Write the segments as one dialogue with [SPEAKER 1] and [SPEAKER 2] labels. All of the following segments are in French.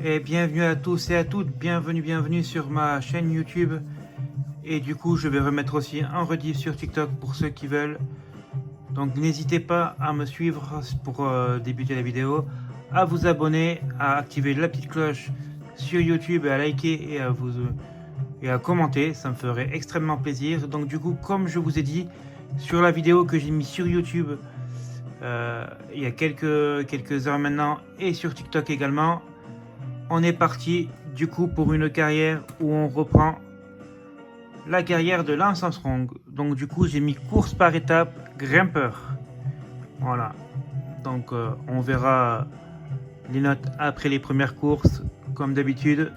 [SPEAKER 1] Et bienvenue à tous et à toutes, bienvenue sur ma chaîne YouTube. Et du coup je vais remettre aussi un rediff sur TikTok pour ceux qui veulent. Donc n'hésitez pas à me suivre pour débuter la vidéo, à vous abonner, à activer la petite cloche sur YouTube, et à liker et à commenter, ça me ferait extrêmement plaisir. Donc du coup, comme je vous ai dit, sur la vidéo que j'ai mis sur YouTube il y a quelques heures maintenant, et sur TikTok également, on est parti du coup pour une carrière où on reprend la carrière de Lance Armstrong. Donc du coup j'ai mis course par étape, grimpeur. Voilà. Donc on verra les notes après les premières courses comme d'habitude.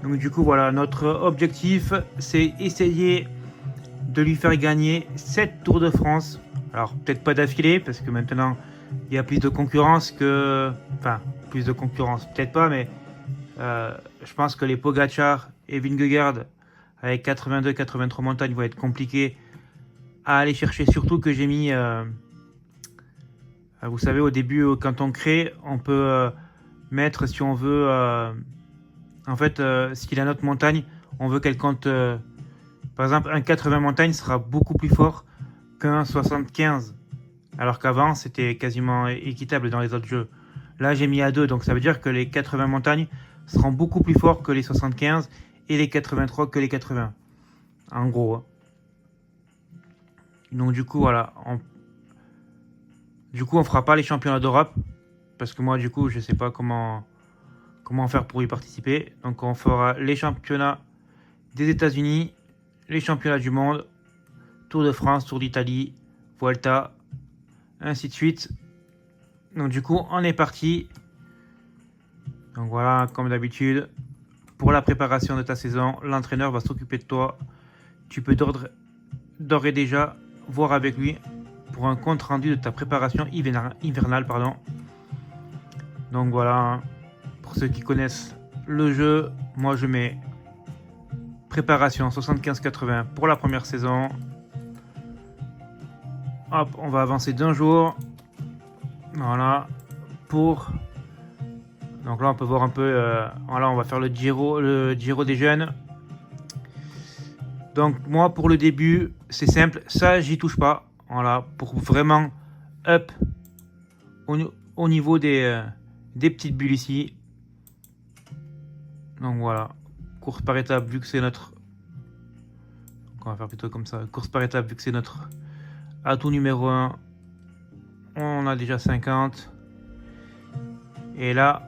[SPEAKER 1] Donc du coup voilà, notre objectif c'est essayer de lui faire gagner 7 Tours de France. Alors peut-être pas d'affilée parce que maintenant il y a plus de concurrence que... Enfin plus de concurrence peut-être pas, mais je pense que les Pogacar et Vingegaard avec 82-83 montagnes vont être compliqués à aller chercher. Surtout que j'ai mis... vous savez, au début, quand on crée, on peut mettre, si on veut... en fait, si la note montagne, on veut qu'elle compte... par exemple, un 80 montagne sera beaucoup plus fort qu'un 75. Alors qu'avant, c'était quasiment équitable dans les autres jeux. Là, j'ai mis à 2, donc ça veut dire que les 80 montagnes seront beaucoup plus forts que les 75 et les 83 que les 80. En gros. Donc du coup, voilà. Du coup, on fera pas les championnats d'Europe. Parce que moi, du coup, je sais pas comment faire pour y participer. Donc on fera les championnats des États-Unis, les championnats du monde, Tour de France, Tour d'Italie, Vuelta, ainsi de suite. Donc du coup, on est parti. Donc voilà, comme d'habitude, pour la préparation de ta saison, l'entraîneur va s'occuper de toi. Tu peux d'ores et déjà voir avec lui pour un compte rendu de ta préparation hivernale. Donc voilà, pour ceux qui connaissent le jeu, moi je mets préparation 75-80 pour la première saison. Hop, on va avancer d'un jour. Voilà, donc là on peut voir un peu, voilà, on va faire le Giro des jeunes. Donc moi pour le début, c'est simple, ça j'y touche pas. Voilà, pour vraiment up au niveau des petites bulles ici. Donc voilà, course par étape vu que c'est notre... Donc on va faire plutôt comme ça, course par étape vu que c'est notre atout numéro 1. On a déjà 50. Et là,